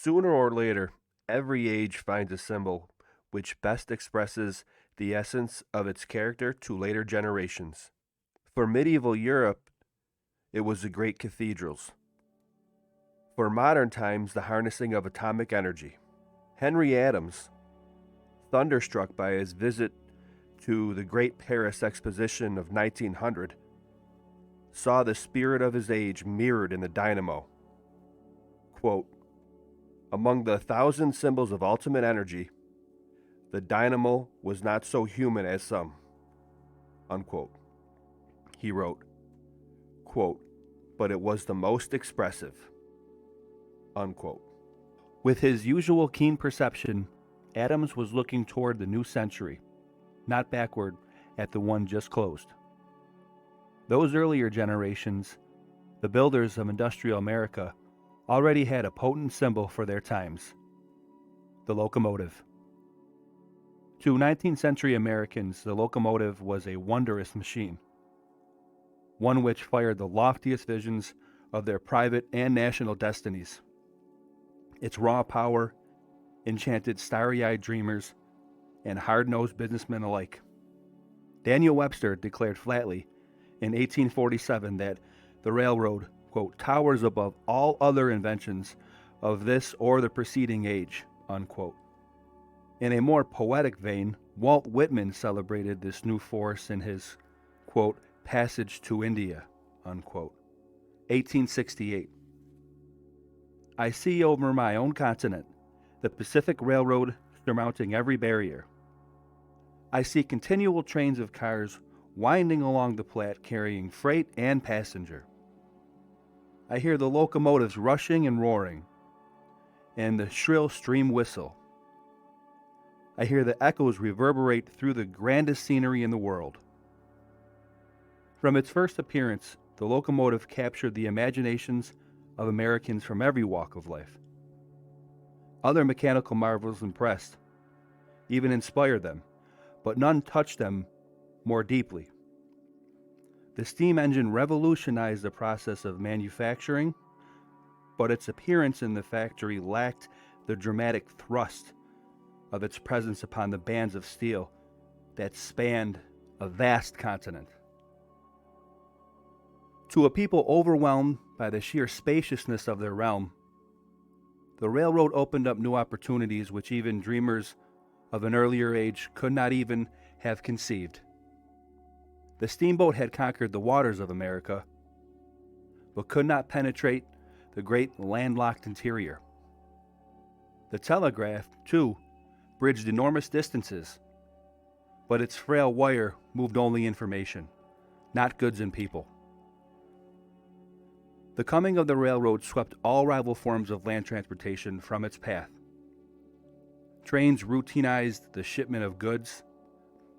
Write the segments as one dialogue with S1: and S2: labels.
S1: Sooner or later, every age finds a symbol which best expresses the essence of its character to later generations. For medieval Europe, it was the great cathedrals. For modern times, the harnessing of atomic energy. Henry Adams, thunderstruck by his visit to the Great Paris Exposition of 1900, saw the spirit of his age mirrored in the dynamo. Quote, "Among the 1,000 symbols of ultimate energy, the dynamo was not so human as some." Unquote. He wrote, quote, "But it was the most expressive." Unquote. With his usual keen perception, Adams was looking toward the new century, not backward at the one just closed. Those earlier generations, the builders of industrial America, already had a potent symbol for their times: the locomotive. To 19th century Americans, the locomotive was a wondrous machine, one which fired the loftiest visions of their private and national destinies. Its raw power enchanted starry-eyed dreamers and hard-nosed businessmen alike. Daniel Webster declared flatly in 1847 that the railroad, quote, "towers above all other inventions of this or the preceding age," unquote. In a more poetic vein, Walt Whitman celebrated this new force in his, quote, "Passage to India," unquote, 1868. "I see over my own continent the Pacific Railroad surmounting every barrier. I see continual trains of cars winding along the Platte carrying freight and passenger. I hear the locomotives rushing and roaring, and the shrill stream whistle. I hear the echoes reverberate through the grandest scenery in the world." From its first appearance, the locomotive captured the imaginations of Americans from every walk of life. Other mechanical marvels impressed, even inspired them, but none touched them more deeply. The steam engine revolutionized the process of manufacturing, but its appearance in the factory lacked the dramatic thrust of its presence upon the bands of steel that spanned a vast continent. To a people overwhelmed by the sheer spaciousness of their realm, the railroad opened up new opportunities which even dreamers of an earlier age could not even have conceived. The steamboat had conquered the waters of America, but could not penetrate the great landlocked interior. The telegraph, too, bridged enormous distances, but its frail wire moved only information, not goods and people. The coming of the railroad swept all rival forms of land transportation from its path. Trains routinized the shipment of goods,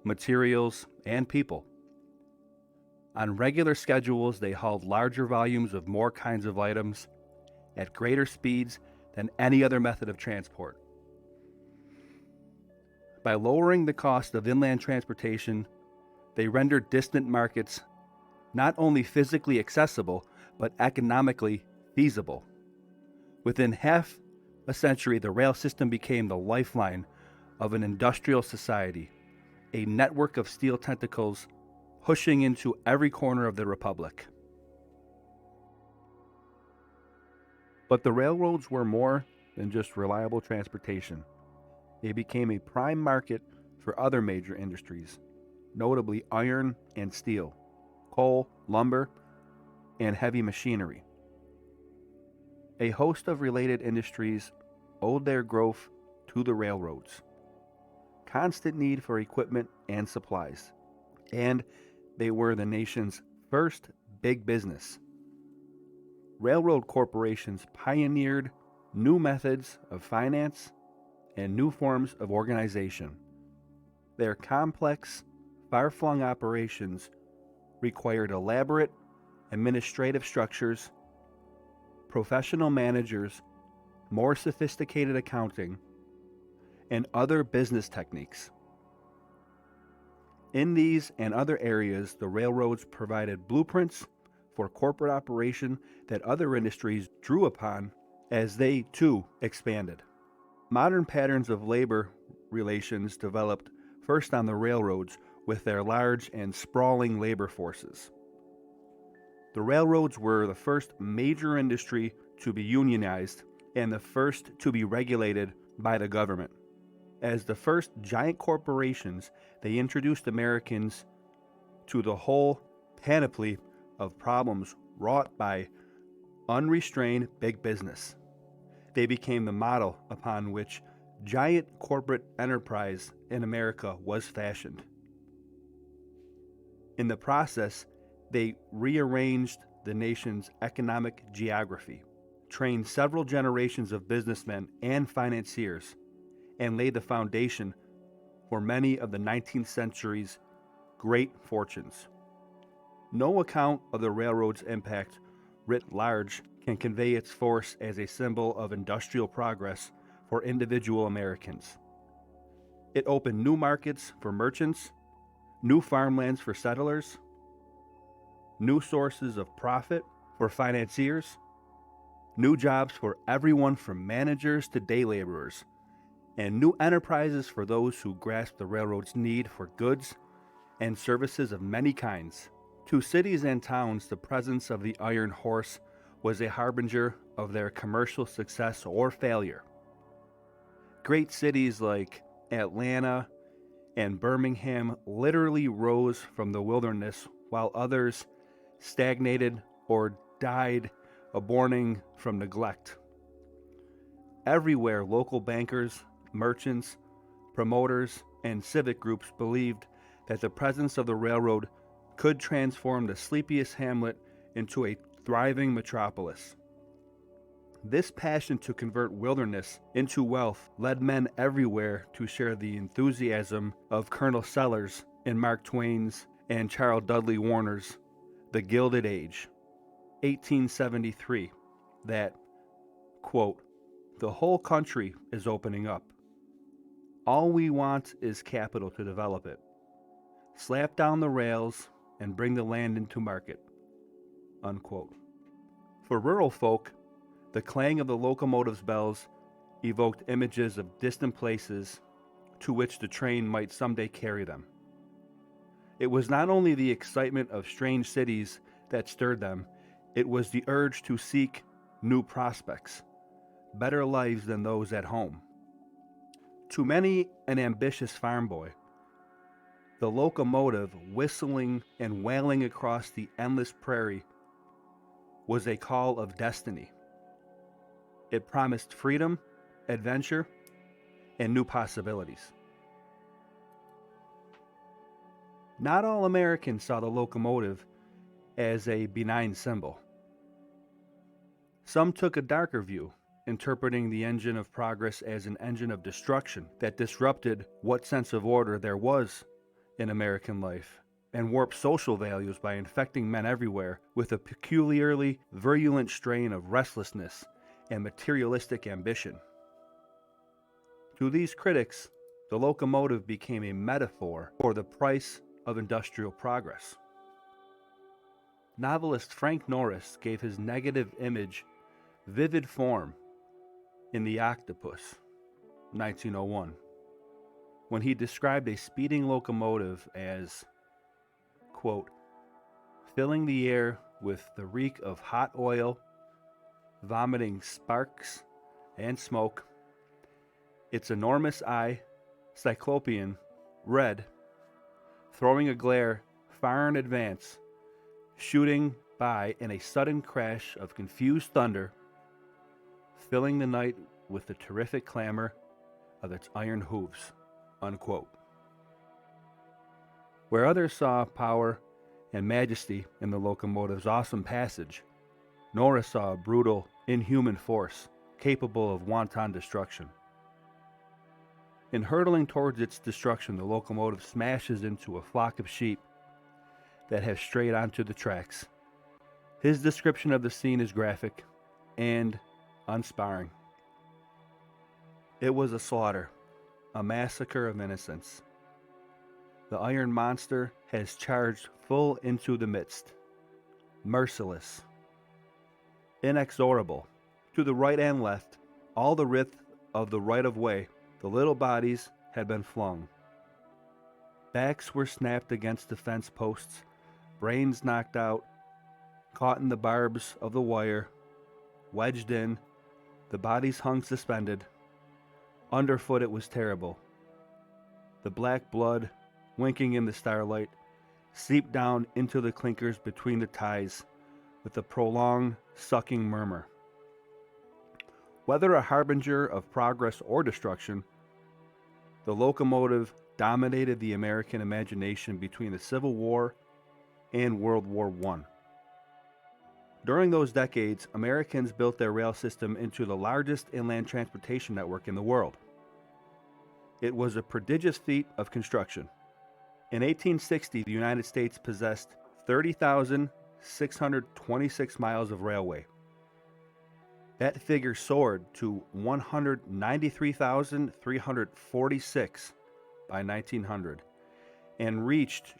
S1: materials, and people. On regular schedules, they hauled larger volumes of more kinds of items at greater speeds than any other method of transport. By lowering the cost of inland transportation, they rendered distant markets not only physically accessible, but economically feasible. Within half a century, the rail system became the lifeline of an industrial society, a network of steel tentacles pushing into every corner of the republic. But the railroads were more than just reliable transportation. They became a prime market for other major industries, notably iron and steel, coal, lumber, and heavy machinery. A host of related industries owed their growth to the railroads. Constant need for equipment and supplies, and they were the nation's first big business. Railroad corporations pioneered new methods of finance and new forms of organization. Their complex, far-flung operations required elaborate administrative structures, professional managers, more sophisticated accounting, and other business techniques. In these and other areas, the railroads provided blueprints for corporate operation that other industries drew upon as they, too, expanded. Modern patterns of labor relations developed first on the railroads with their large and sprawling labor forces. The railroads were the first major industry to be unionized and the first to be regulated by the government. As the first giant corporations, they introduced Americans to the whole panoply of problems wrought by unrestrained big business. They became the model upon which giant corporate enterprise in America was fashioned. In the process, they rearranged the nation's economic geography, trained several generations of businessmen and financiers, and laid the foundation for many of the 19th century's great fortunes. No account of the railroad's impact writ large can convey its force as a symbol of industrial progress for individual Americans. It opened new markets for merchants, new farmlands for settlers, new sources of profit for financiers, new jobs for everyone from managers to day laborers, and new enterprises for those who grasped the railroad's need for goods and services of many kinds. To cities and towns, the presence of the iron horse was a harbinger of their commercial success or failure. Great cities like Atlanta and Birmingham literally rose from the wilderness, while others stagnated or died aborting from neglect. Everywhere, local bankers, merchants, promoters, and civic groups believed that the presence of the railroad could transform the sleepiest hamlet into a thriving metropolis. This passion to convert wilderness into wealth led men everywhere to share the enthusiasm of Colonel Sellers in Mark Twain's and Charles Dudley Warner's The Gilded Age, 1873, that, quote, "The whole country is opening up. All we want is capital to develop it. Slap down the rails and bring the land into market," unquote. For rural folk, the clang of the locomotive's bells evoked images of distant places to which the train might someday carry them. It was not only the excitement of strange cities that stirred them, it was the urge to seek new prospects, better lives than those at home. To many an ambitious farm boy, the locomotive whistling and wailing across the endless prairie was a call of destiny. It promised freedom, adventure, and new possibilities. Not all Americans saw the locomotive as a benign symbol. Some took a darker view, interpreting the engine of progress as an engine of destruction that disrupted what sense of order there was in American life and warped social values by infecting men everywhere with a peculiarly virulent strain of restlessness and materialistic ambition. To these critics, the locomotive became a metaphor for the price of industrial progress. Novelist Frank Norris gave his negative image vivid form in The Octopus, 1901, when he described a speeding locomotive as, quote, "filling the air with the reek of hot oil, vomiting sparks and smoke, its enormous eye, cyclopean, red, throwing a glare far in advance, shooting by in a sudden crash of confused thunder, filling the night with the terrific clamor of its iron hooves," unquote. Where others saw power and majesty in the locomotive's awesome passage, Norris saw a brutal, inhuman force capable of wanton destruction. In hurtling towards its destruction, the locomotive smashes into a flock of sheep that have strayed onto the tracks. His description of the scene is graphic and unsparing. It was a slaughter, a massacre of innocents. The iron monster has charged full into the midst, merciless, inexorable,
S2: To the right and left, all the width of the right-of-way, the little bodies had been flung. Backs were snapped against the fence posts, brains knocked out, caught in the barbs of the wire, wedged in, the bodies hung suspended. Underfoot it was terrible. The black blood, winking in the starlight, seeped down into the clinkers between the ties with a prolonged, sucking murmur. Whether a harbinger of progress or destruction, the locomotive dominated the American imagination between the Civil War and World War I. During those decades, Americans built their rail system into the largest inland transportation network in the world. It was a prodigious feat of construction. In 1860, the United States possessed 30,626 miles of railway. That figure soared to 193,346 by 1900 and reached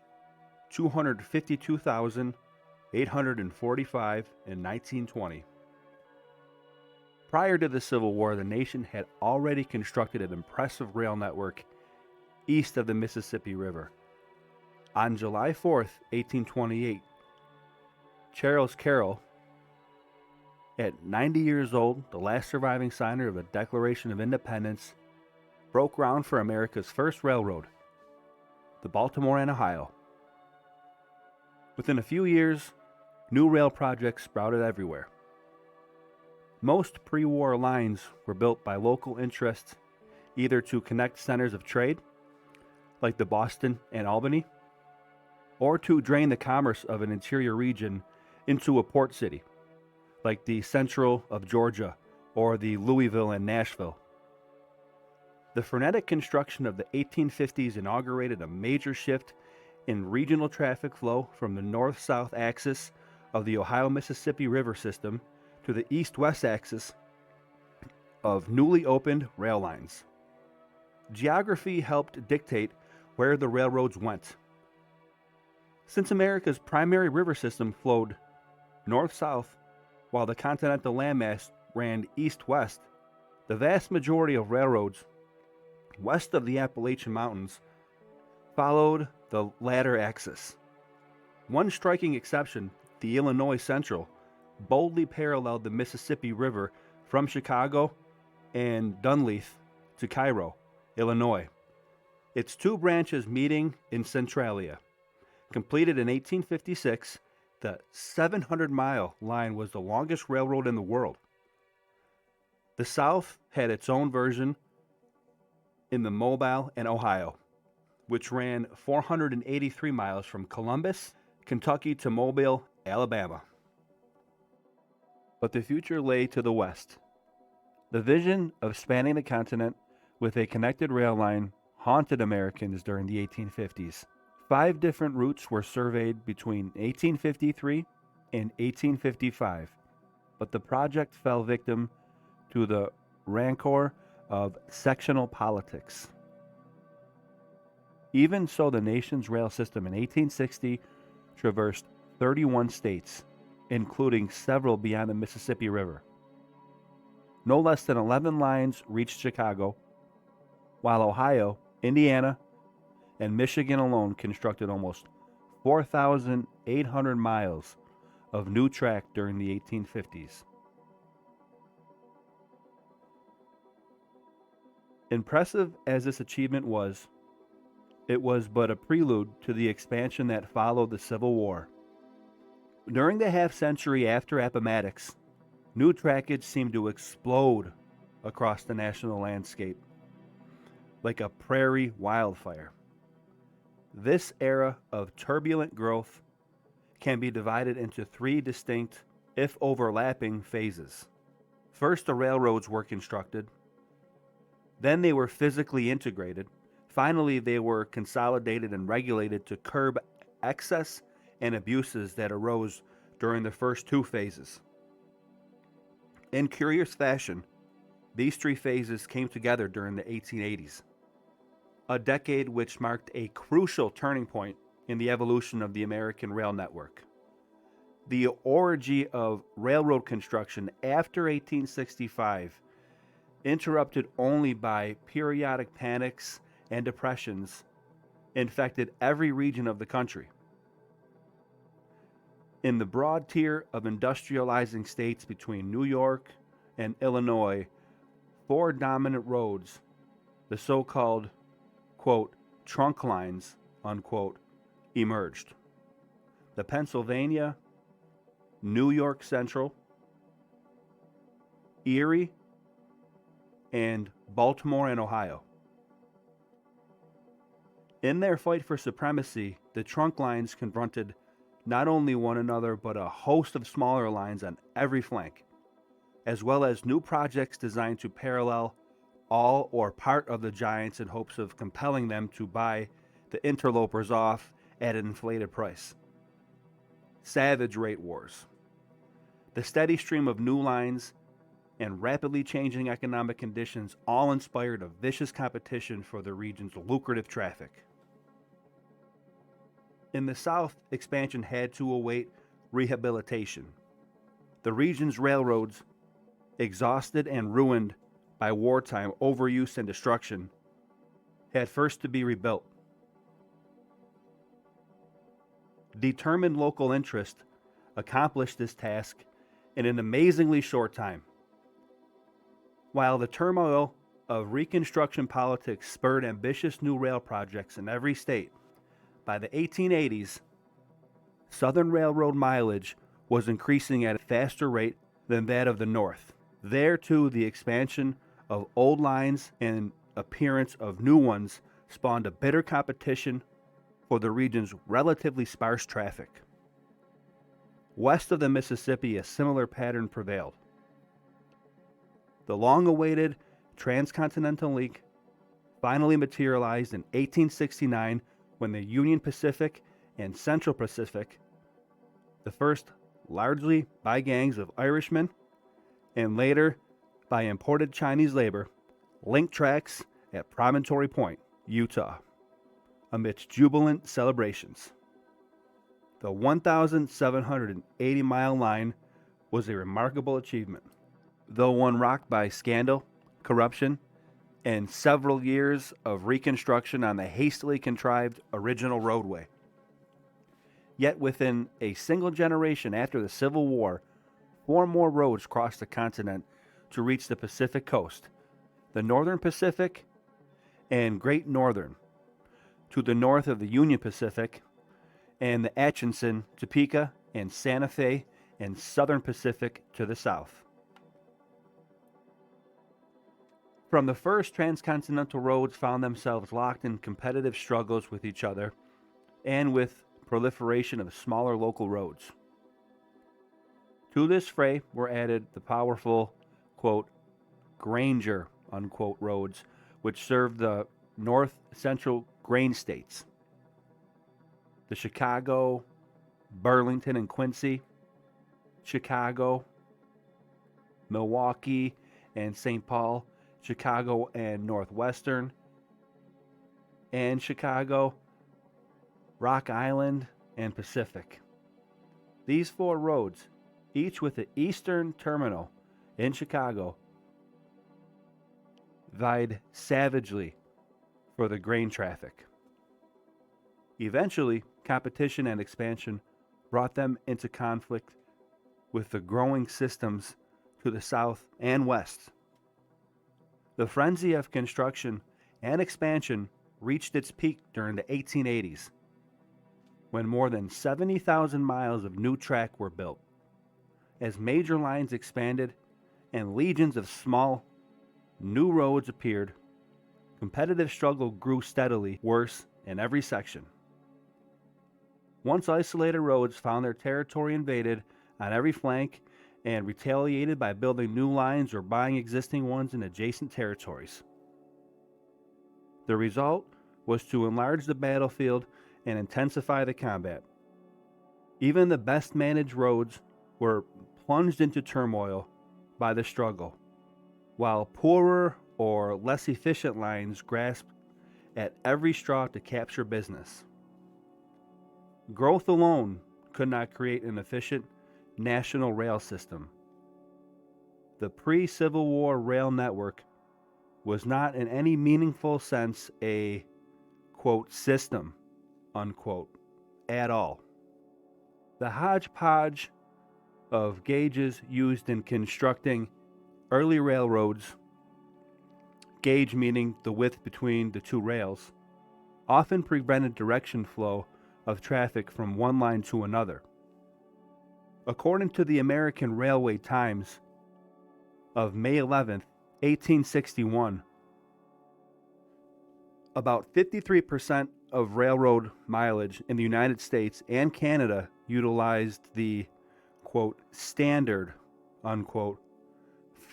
S2: 252,845 in 1920. Prior to the Civil War, the nation had already constructed an impressive rail network east of the Mississippi River. On July 4th, 1828, Charles Carroll, at 90 years old, the last surviving signer of the Declaration of Independence, broke ground for America's first railroad, the Baltimore and Ohio. Within a few years, new rail projects sprouted everywhere. Most pre-war lines were built by local interests, either to connect centers of trade, like the Boston and Albany, or to drain the commerce of an interior region into a port city, like the Central of Georgia or the Louisville and Nashville. The frenetic construction of the 1850s inaugurated a major shift in regional traffic flow from the north-south axis of the Ohio-Mississippi River system to the east-west axis of newly opened rail lines. Geography helped dictate where the railroads went. Since America's primary river system flowed north-south, while the continental landmass ran east-west, the vast majority of railroads west of the Appalachian Mountains followed the latter axis. One striking exception, the Illinois Central, boldly paralleled the Mississippi River from Chicago and Dunleith to Cairo, Illinois, its two branches meeting in Centralia. Completed in 1856, the 700-mile line was the longest railroad in the world. The South had its own version in the Mobile and Ohio, which ran 483 miles from Columbus, Kentucky to Mobile, Alabama. But the future lay to the west. The vision of spanning the continent with a connected rail line haunted Americans during the 1850s. 5 different routes were surveyed between 1853 and 1855, but the project fell victim to the rancor of sectional politics. Even so, the nation's rail system in 1860 traversed 31 states, including several beyond the Mississippi River. No less than 11 lines reached Chicago, while Ohio, Indiana, and Michigan alone constructed almost 4,800 miles of new track during the 1850s. Impressive as this achievement was, it was but a prelude to the expansion that followed the Civil War. During the half-century after Appomattox, new trackage seemed to explode across the national landscape like a prairie wildfire. This era of turbulent growth can be divided into 3 distinct, if overlapping, phases. First, the railroads were constructed. Then they were physically integrated. Finally, they were consolidated and regulated to curb excess and abuses that arose during the first 2 phases. In curious fashion, these 3 phases came together during the 1880s, a decade which marked a crucial turning point in the evolution of the American rail network. The orgy of railroad construction after 1865, interrupted only by periodic panics and depressions, infected every region of the country. In the broad tier of industrializing states between New York and Illinois, four dominant roads, the so-called, quote, trunk lines, unquote, emerged. The Pennsylvania, New York Central, Erie, and Baltimore and Ohio. In their fight for supremacy, the trunk lines confronted not only one another but a host of smaller lines on every flank, as well as new projects designed to parallel all or part of the giants in hopes of compelling them to buy the interlopers off at an inflated price. Savage rate wars. The steady stream of new lines and rapidly changing economic conditions all inspired a vicious competition for the region's lucrative traffic. In the South, expansion had to await rehabilitation. The region's railroads, exhausted and ruined by wartime overuse and destruction, had first to be rebuilt. Determined local interest accomplished this task in an amazingly short time. While the turmoil of Reconstruction politics spurred ambitious new rail projects in every state, by the 1880s, Southern Railroad mileage was increasing at a faster rate than that of the North. There, too, the expansion of old lines and appearance of new ones spawned a bitter competition for the region's relatively sparse traffic. West of the Mississippi, a similar pattern prevailed. The long-awaited transcontinental link finally materialized in 1869 when the Union Pacific and Central Pacific, the first largely by gangs of Irishmen and later by imported Chinese labor, linked tracks at Promontory Point, Utah, amidst jubilant celebrations. The 1,780-mile line was a remarkable achievement, though one rocked by scandal, corruption, and several years of reconstruction on the hastily contrived original roadway. Yet within a single generation after the Civil War, 4 more roads crossed the continent to reach the Pacific coast, the Northern Pacific and Great Northern, to the north of the Union Pacific, and the Atchison, Topeka, and Santa Fe and Southern Pacific to the south. From the first, transcontinental roads found themselves locked in competitive struggles with each other and with proliferation of smaller local roads. To this fray were added the powerful, quote, Granger, unquote, roads, which served the north central grain states. The Chicago, Burlington, and Quincy, Chicago, Milwaukee, and St. Paul, Chicago and Northwestern, and Chicago, Rock Island, and Pacific. These 4 roads, each with the eastern terminal in Chicago, vied savagely for the grain traffic. Eventually, competition and expansion brought them into conflict with the growing systems to the south and west. The frenzy of construction and expansion reached its peak during the 1880s, when more than 70,000 miles of new track were built. As major lines expanded and legions of small, new roads appeared, competitive struggle grew steadily worse in every section. Once isolated roads found their territory invaded on every flank and retaliated by building new lines or buying existing ones in adjacent territories. The result was to enlarge the battlefield and intensify the combat. Even the best managed roads were plunged into turmoil by the struggle, while poorer or less efficient lines grasped at every straw to capture business. Growth alone could not create an efficient national rail system. The pre-Civil War rail network was not in any meaningful sense a, quote, system, unquote, at all. The hodgepodge of gauges used in constructing early railroads, gauge meaning the width between the two rails, often prevented direction flow of traffic from one line to another. According to the American Railway Times of May 11, 1861, about 53% of railroad mileage in the United States and Canada utilized the, quote, standard, unquote,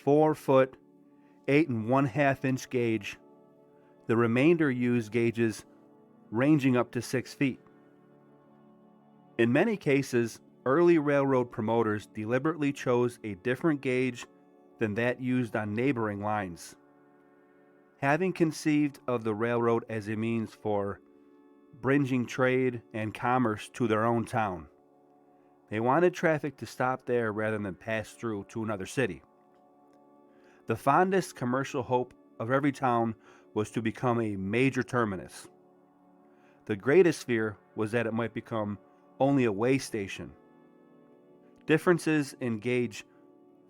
S2: 4-foot, 8 1/2 inch gauge. The remainder used gauges ranging up to 6 feet. In many cases, early railroad promoters deliberately chose a different gauge than that used on neighboring lines. Having conceived of the railroad as a means for bringing trade and commerce to their own town, they wanted traffic to stop there rather than pass through to another city. The fondest commercial hope of every town was to become a major terminus. The greatest fear was that it might become only a way station. Differences in gauge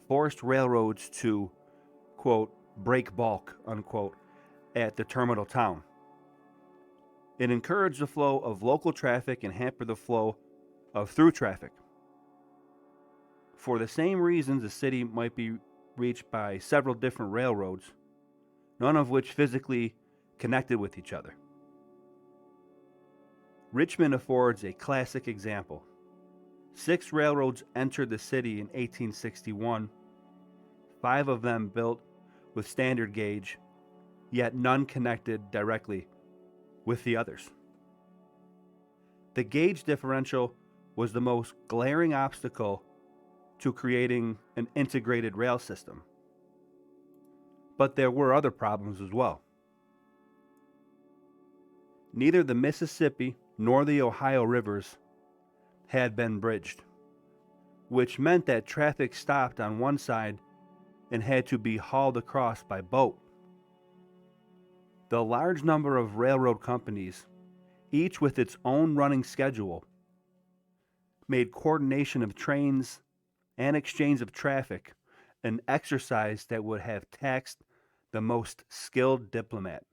S2: forced railroads to, quote, break bulk, unquote, at the terminal town. It encouraged the flow of local traffic and hampered the flow of through traffic. For the same reasons, the city might be reached by several different railroads, none of which physically connected with each other. Richmond affords a classic example. 6 railroads entered the city in 1861, 5 of them built with standard gauge, yet none connected directly with the others. The gauge differential was the most glaring obstacle to creating an integrated rail system. But there were other problems as well. Neither the Mississippi nor the Ohio rivers had been bridged, which meant that traffic stopped on one side and had to be hauled across by boat. The large number of railroad companies, each with its own running schedule, made coordination of trains and exchange of traffic an exercise that would have taxed the most skilled diplomat.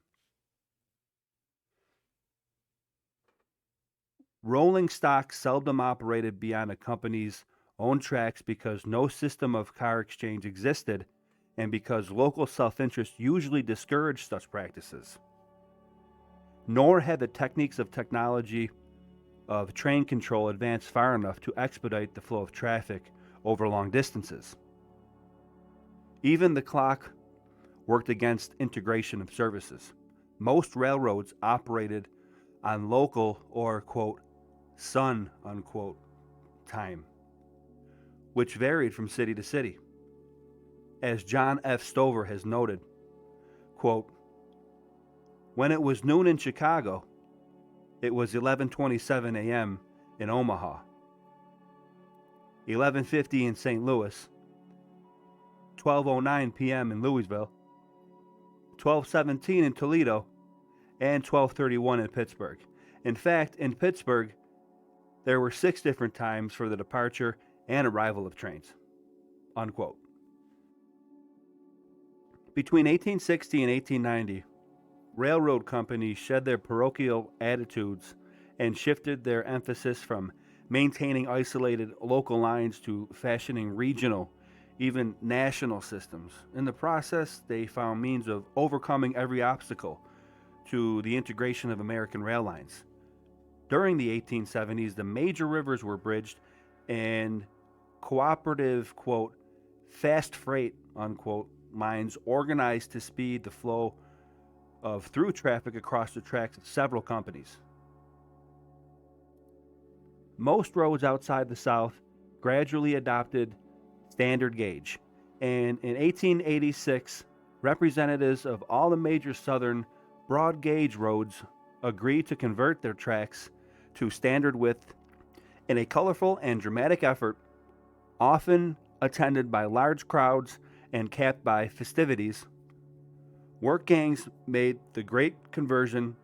S2: Rolling stock seldom operated beyond a company's own tracks because no system of car exchange existed and because local self-interest usually discouraged such practices. Nor had the techniques of technology of train control advanced far enough to expedite the flow of traffic over long distances. Even the clock worked against integration of services. Most railroads operated on local or, quote, sun, unquote, time, which varied from city to city. As John F. Stover has noted, quote, when it was noon in Chicago, it was 11:27 a.m. in Omaha, 11:50 in St. Louis, 12:09 p.m. in Louisville, 12:17 in Toledo, and 12:31 in Pittsburgh. In fact, in Pittsburgh, there were 6 different times for the departure and arrival of trains, unquote. Between 1860 and 1890, railroad companies shed their parochial attitudes and shifted their emphasis from maintaining isolated local lines to fashioning regional, even national systems. In the process, they found means of overcoming every obstacle to the integration of American rail lines. During the 1870s, the major rivers were bridged and cooperative, quote, fast freight, unquote, lines organized to speed the flow of through traffic across the tracks of several companies. Most roads outside the South gradually adopted standard gauge, and in 1886, representatives of all the major southern broad gauge roads agreed to convert their tracks to standard width in a colorful and dramatic effort Often attended by large crowds and capped by festivities, work gangs made the Great Conversion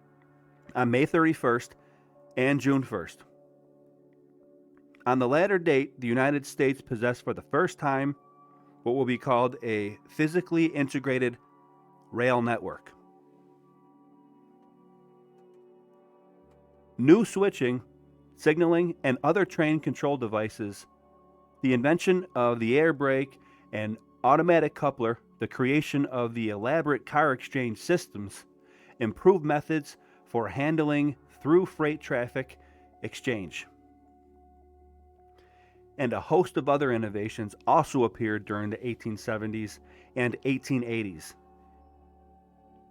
S2: on May 31st and June 1st. On the latter date, the United States possessed for the first time what will be called a physically integrated rail network. New switching, signaling, and other train control devices, the invention of the air brake and automatic coupler, the creation of the elaborate car exchange systems, improved methods for handling through freight traffic exchange. And a host of other innovations also appeared during the 1870s and 1880s.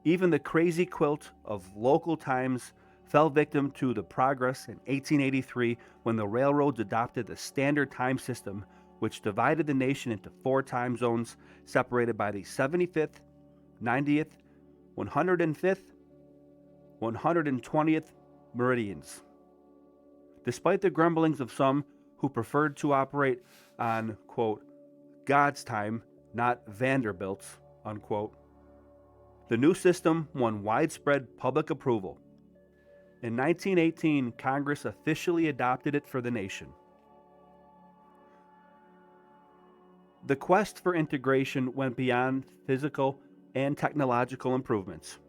S2: Even the crazy quilt of local times fell victim to the progress in 1883 when the railroads adopted the standard time system, which divided the nation into 4 time zones separated by the 75th, 90th, 105th, 120th meridians. Despite the grumblings of some who preferred to operate on, quote, God's time, not Vanderbilt's, unquote, the new system won widespread public approval. In 1918, Congress officially adopted it for the nation. The quest for integration went beyond physical and technological improvements.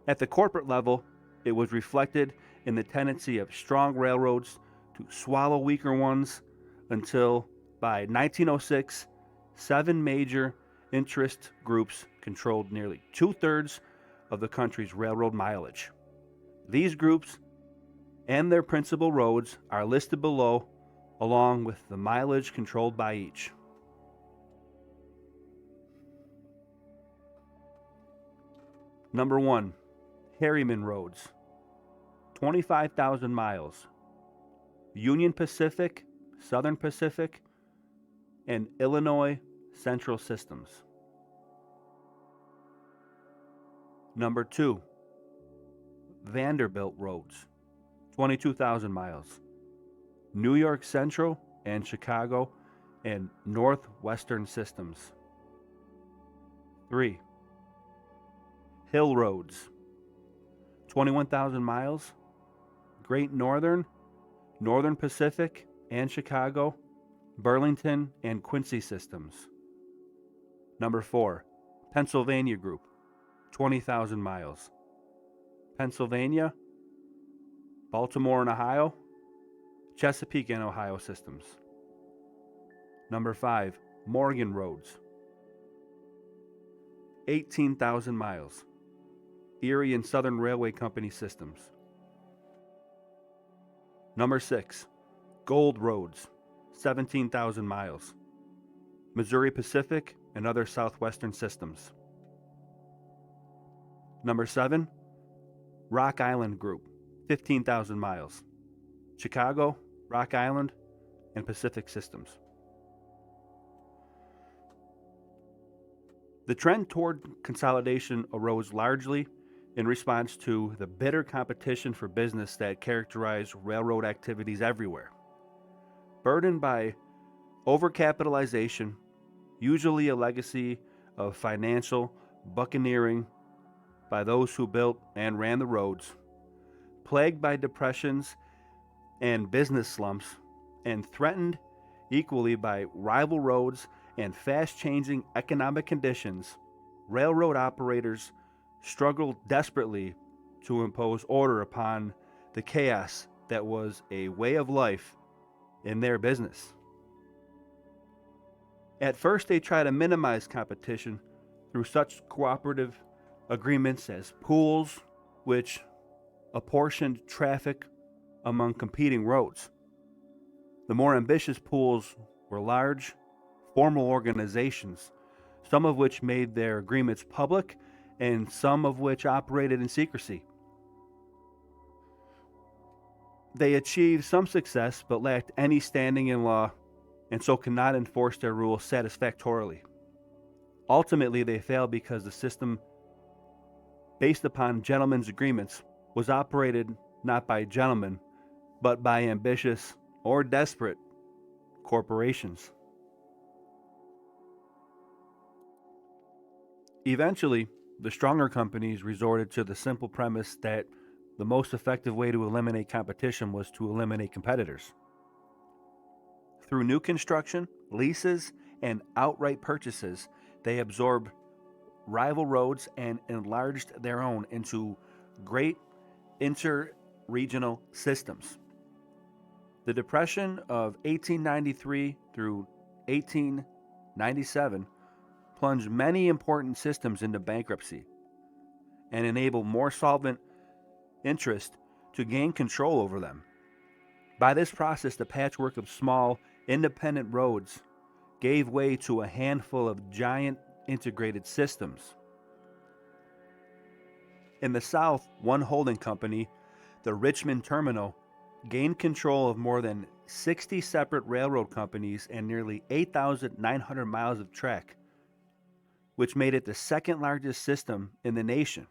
S2: At the corporate level, it was reflected in the tendency of strong railroads to swallow weaker ones until, by 1906, 7 major interest groups controlled nearly 2/3 of the country's railroad mileage. These groups and their principal roads are listed below, along with the mileage controlled by each. Number 1, Harriman Roads, 25,000 miles. Union Pacific, Southern Pacific, and Illinois Central Systems. Number 2, Vanderbilt Roads, 22,000 miles. New York Central and Chicago and Northwestern Systems. 3, Hill Roads, 21,000 miles. Great Northern, Northern Pacific and Chicago, Burlington and Quincy Systems. Number 4, Pennsylvania Group, 20,000 miles. Pennsylvania, Baltimore and Ohio, Chesapeake and Ohio Systems. Number 5, Morgan Roads, 18,000 miles. Erie and Southern Railway Company Systems. Number 6, Gold Roads, 17,000 miles. Missouri Pacific and other Southwestern Systems. Number 7, Rock Island Group, 15,000 miles. Chicago, Rock Island, and Pacific Systems. The trend toward consolidation arose largely in response to the bitter competition for business that characterized railroad activities everywhere. Burdened by overcapitalization, usually a legacy of financial buccaneering by those who built and ran the roads, plagued by depressions and business slumps, and threatened equally by rival roads and fast-changing economic conditions, railroad operators struggled desperately to impose order upon the chaos that was a way of life in their business. At first, they tried to minimize competition through such cooperative agreements as pools, which apportioned traffic among competing roads. The more ambitious pools were large, formal organizations, some of which made their agreements public and some of which operated in secrecy. They achieved some success but lacked any standing in law and so could not enforce their rules satisfactorily. Ultimately, they failed because the system, based upon gentlemen's agreements, was operated not by gentlemen, but by ambitious or desperate corporations. Eventually, the stronger companies resorted to the simple premise that the most effective way to eliminate competition was to eliminate competitors. Through new construction, leases, and outright purchases, they absorbed rival roads and enlarged their own into great inter-regional systems. The Depression of 1893 through 1897 plunged many important systems into bankruptcy and enabled more solvent interest to gain control over them. By this process, the patchwork of small, independent roads gave way to a handful of giant integrated systems. In the South, one holding company, the Richmond Terminal, gained control of more than 60 separate railroad companies and nearly 8,900 miles of track, which made it the second largest system in the nation.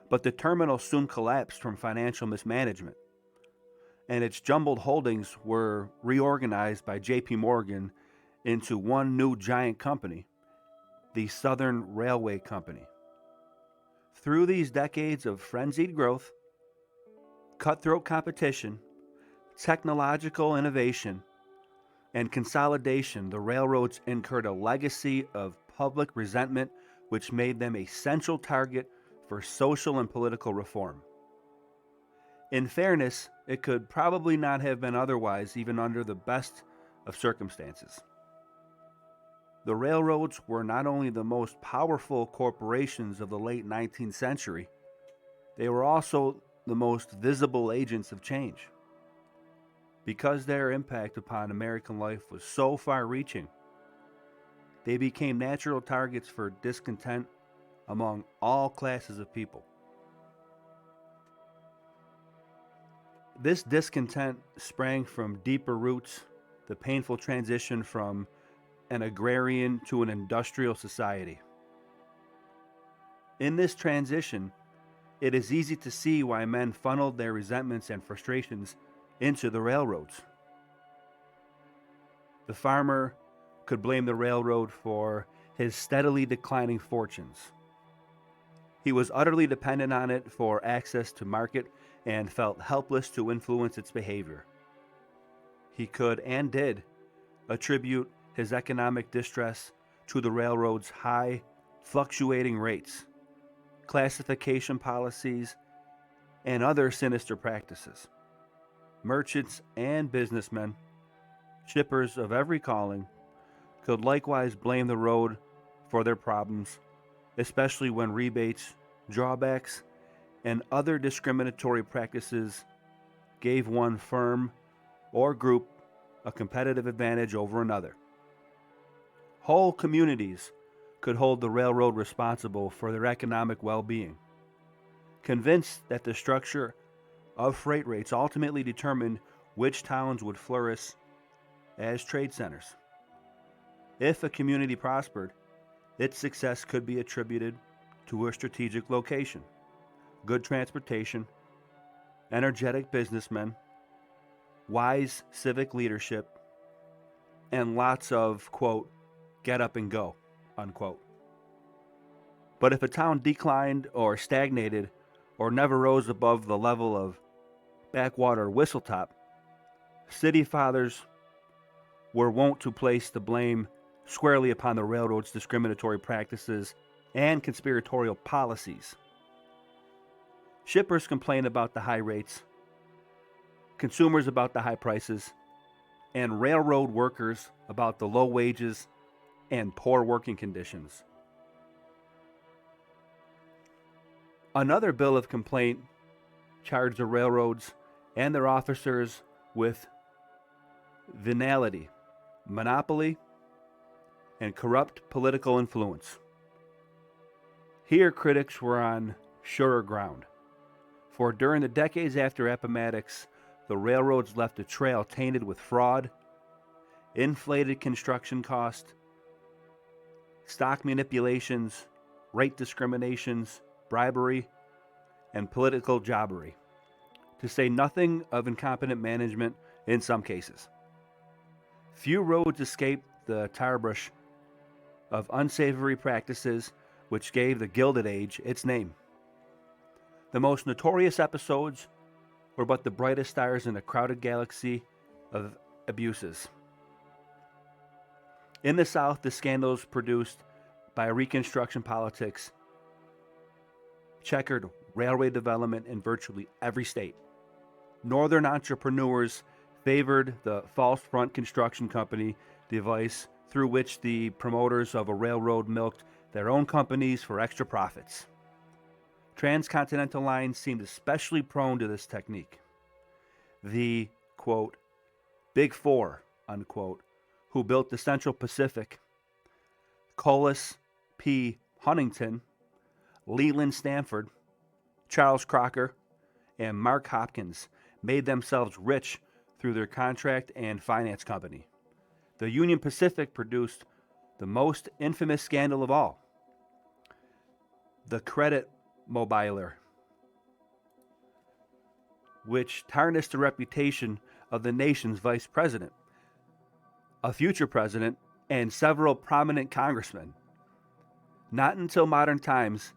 S2: But the terminal soon collapsed from financial mismanagement, and its jumbled holdings were reorganized by J.P. Morgan into one new giant company, the Southern Railway Company. Through these decades of frenzied growth, cutthroat competition, technological innovation, and consolidation, the railroads incurred a legacy of public resentment which made them a central target for social and political reform. In fairness, it could probably not have been otherwise even under the best of circumstances. The railroads were not only the most powerful corporations of the late 19th century, they were also the most visible agents of change. Because their impact upon American life was so far-reaching, they became natural targets for discontent among all classes of people. This discontent sprang from deeper roots, the painful transition from an agrarian to an industrial society. In this transition, it is easy to see why men funneled their resentments and frustrations into the railroads. The farmer could blame the railroad for his steadily declining fortunes. He was utterly dependent on it for access to market and felt helpless to influence its behavior. He could and did attribute his economic distress to the railroad's high, fluctuating rates, classification policies, and other sinister practices. Merchants and businessmen, shippers of every calling, could likewise blame the road for their problems, especially when rebates, drawbacks, and other discriminatory practices gave one firm or group a competitive advantage over another. Whole communities could hold the railroad responsible for their economic well-being, convinced that the structure of freight rates ultimately determined which towns would flourish as trade centers. If a community prospered, its success could be attributed to a strategic location, good transportation, energetic businessmen, wise civic leadership, and lots of, quote, get up and go, unquote. But if a town declined or stagnated or never rose above the level of backwater Whistletop, city fathers were wont to place the blame squarely upon the railroad's discriminatory practices and conspiratorial policies. Shippers complained about the high rates, consumers about the high prices, and railroad workers about the low wages and poor working conditions. Another bill of complaint charged the railroads and their officers with venality, monopoly, and corrupt political influence. Here, critics were on surer ground, for during the decades after Appomattox, the railroads left a trail tainted with fraud, inflated construction cost, stock manipulations, rate discriminations, bribery, and political jobbery, to say nothing of incompetent management in some cases. Few roads escaped the tar brush of unsavory practices which gave the Gilded Age its name. The most notorious episodes were but the brightest stars in a crowded galaxy of abuses. In the South, the scandals produced by Reconstruction politics checkered railway development in virtually every state. Northern entrepreneurs favored the false front construction company device through which the promoters of a railroad milked their own companies for extra profits. Transcontinental lines seemed especially prone to this technique. The, quote, Big Four, unquote, who built the Central Pacific, Collis P. Huntington, Leland Stanford, Charles Crocker, and Mark Hopkins, made themselves rich through their contract and finance company. The Union Pacific produced the most infamous scandal of all, the Credit Mobiler, which tarnished the reputation of the nation's vice president, a future president, and several prominent congressmen. Not until modern times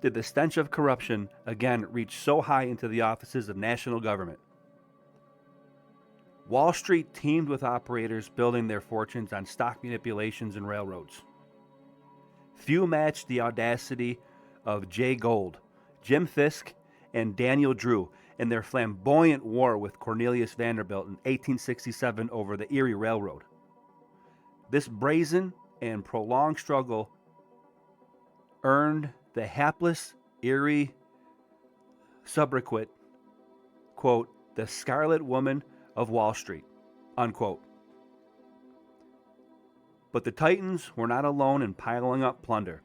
S2: did the stench of corruption again reach so high into the offices of national government. Wall Street teemed with operators building their fortunes on stock manipulations and railroads. Few matched the audacity of Jay Gould, Jim Fisk, and Daniel Drew in their flamboyant war with Cornelius Vanderbilt in 1867 over the Erie Railroad. This brazen and prolonged struggle earned the hapless Erie sobriquet, quote, the Scarlet Woman of Wall Street, unquote. But the Titans were not alone in piling up plunder.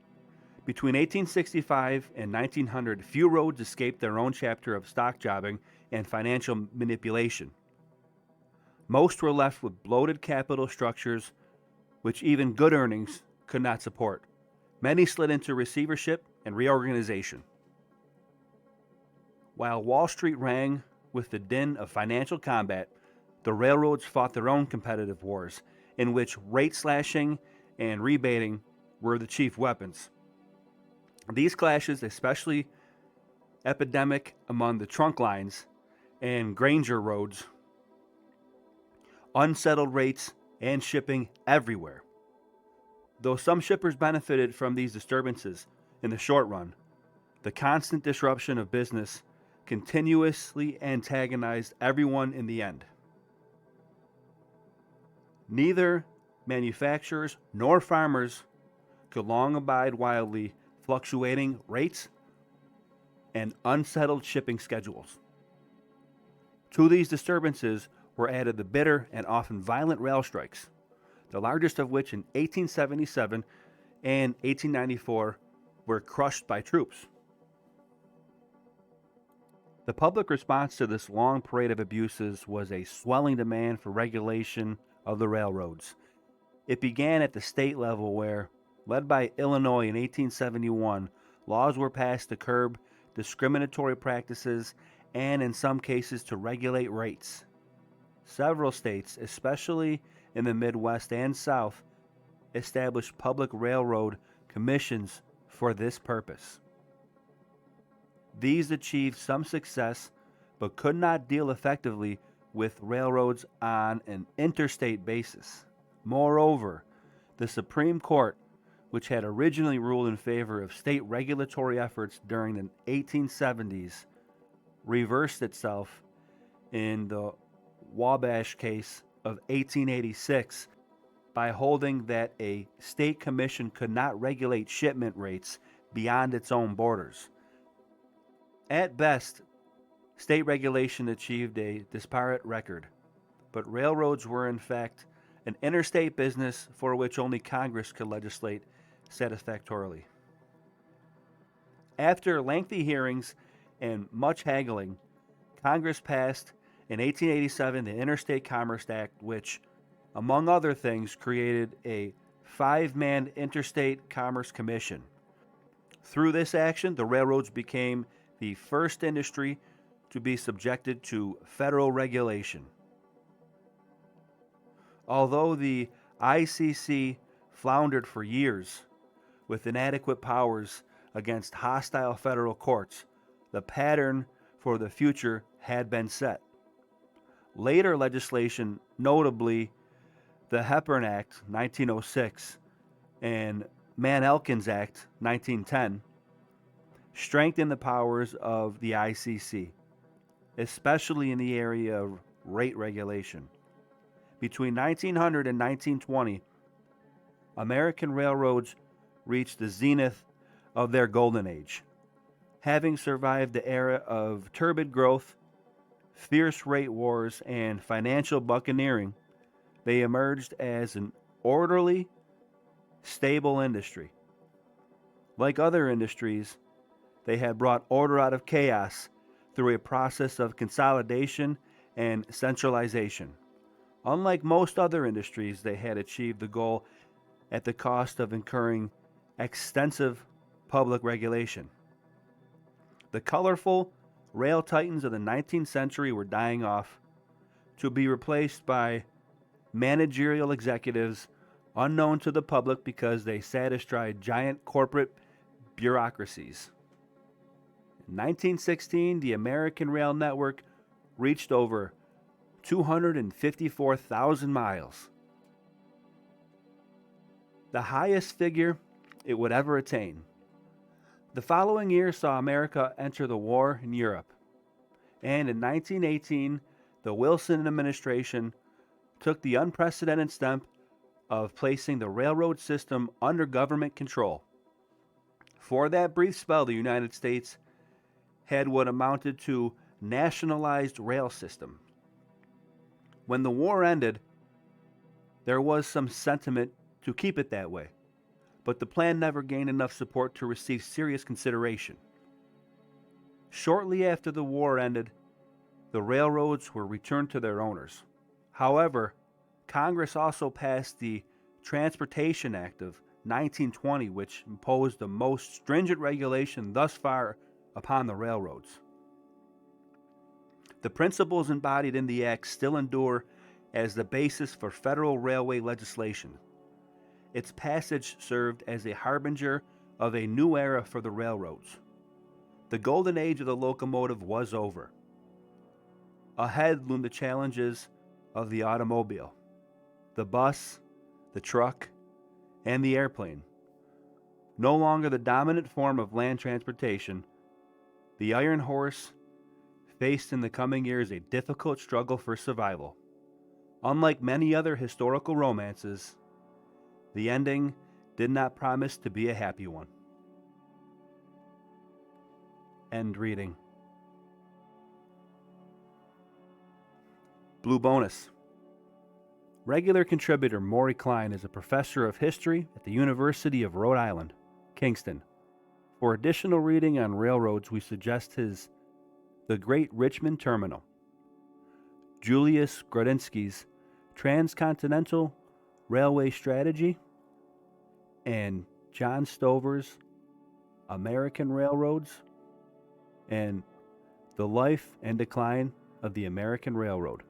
S2: Between 1865 and 1900, few roads escaped their own chapter of stock jobbing and financial manipulation. Most were left with bloated capital structures which even good earnings could not support. Many slid into receivership and reorganization. While Wall Street rang with the din of financial combat, the railroads fought their own competitive wars, in which rate slashing and rebating were the chief weapons. These clashes, especially epidemic among the trunk lines and Granger roads, unsettled rates and shipping everywhere. Though some shippers benefited from these disturbances in the short run, the constant disruption of business continuously antagonized everyone in the end. Neither manufacturers nor farmers could long abide wildly fluctuating rates and unsettled shipping schedules. To these disturbances were added the bitter and often violent rail strikes, the largest of which in 1877 and 1894 were crushed by troops. The public response to this long parade of abuses was a swelling demand for regulation of the railroads. It began at the state level where, led by Illinois in 1871, laws were passed to curb discriminatory practices and in some cases to regulate rates. Several states, especially in the Midwest and South, established public railroad commissions for this purpose. These achieved some success but could not deal effectively with railroads on an interstate basis. Moreover, the Supreme Court, which had originally ruled in favor of state regulatory efforts during the 1870s, reversed itself in the Wabash case of 1886 by holding that a state commission could not regulate shipment rates beyond its own borders. At best, state regulation achieved a disparate record, but railroads were in fact an interstate business for which only Congress could legislate satisfactorily. After lengthy hearings and much haggling, Congress passed in 1887 the Interstate Commerce Act, which, among other things, created a 5-man Interstate Commerce Commission. Through this action, the railroads became the first industry to be subjected to federal regulation. Although the ICC floundered for years with inadequate powers against hostile federal courts, the pattern for the future had been set. Later legislation, notably the Hepburn Act 1906 and Mann-Elkins Act 1910, strengthened the powers of the ICC, especially in the area of rate regulation. Between 1900 and 1920, American railroads reached the zenith of their golden age. Having survived the era of turbid growth, fierce rate wars, and financial buccaneering, they emerged as an orderly, stable industry. Like other industries, they had brought order out of chaos through a process of consolidation and centralization. Unlike most other industries, they had achieved the goal at the cost of incurring extensive public regulation. The colorful rail titans of the 19th century were dying off to be replaced by managerial executives unknown to the public because they sat astride giant corporate bureaucracies. In 1916, the American Rail Network reached over 254,000 miles, the highest figure it would ever attain. The following year saw America enter the war in Europe, and in 1918, the Wilson administration took the unprecedented step of placing the railroad system under government control. For that brief spell, the United States had what amounted to nationalized rail system. When the war ended, there was some sentiment to keep it that way, but the plan never gained enough support to receive serious consideration. Shortly after the war ended, the railroads were returned to their owners. However, Congress also passed the Transportation Act of 1920, which imposed the most stringent regulation thus far upon the railroads. The principles embodied in the Act still endure as the basis for federal railway legislation. Its passage served as a harbinger of a new era for the railroads. The golden age of the locomotive was over. Ahead loomed the challenges of the automobile, the bus, the truck, and the airplane. No longer the dominant form of land transportation, the iron horse faced in the coming years a difficult struggle for survival. Unlike many other historical romances, the ending did not promise to be a happy one. End reading. Blue bonus. Regular contributor Maury Klein is a professor of history at the University of Rhode Island, Kingston. For additional reading on railroads, we suggest his The Great Richmond Terminal, Julius Grodinsky's Transcontinental Railway Strategy, and John Stover's American Railroads, and The Life and Decline of the American Railroad.